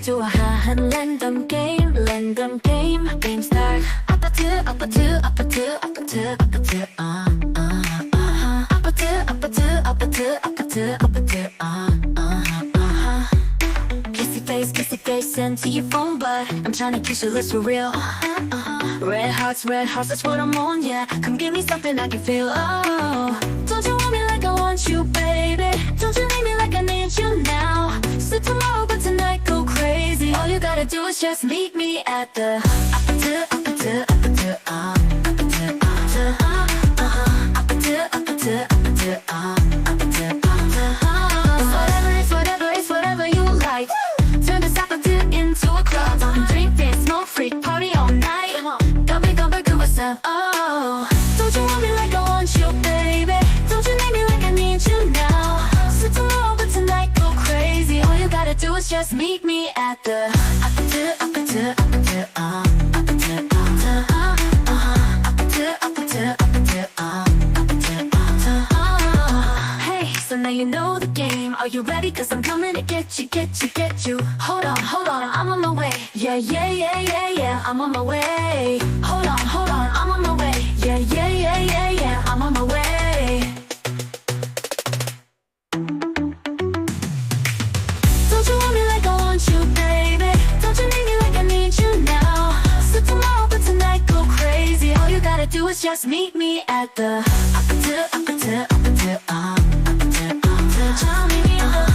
to a high random game, game start. APT, APT, APT, APT, APT, APT, APT, APT, APT, Kissy face, send to your phone, but I'm trying to kiss your lips for real. Red hearts, that's what I'm on, yeah. Come give me something I can feel, oh. Don't you want me like I want you, baby? Don't you need me like I need you now? So tomorrow, but tonight go crazy. All you gotta do is just meet me at the APT, APT, APT, APT, APT, APT, APT, it's whatever you like. Turn this APT into a club. Drink, dance, smoke, freak, party all night. Come back to myself, oh. Don't you want me like I want you, baby? Don't you need me like I need you now? So tomorrow, but tonight go crazy. All you gotta do is just meet me at the APT, APT, APT, APT, APT, APT, APT. Hey, so now you know the game. Are you ready? Cause I'm coming to get you. Hold on, I'm on my way. Yeah, I'm on my way. Hold on, I'm on my way. Yeah, I'm on my way. Don't you want me like I want you, baby? Don't you need me like I need you now? So tomorrow, but tonight go crazy. All you gotta do is just meet me at the APT, APT, APT, APT, APT. Meet me at the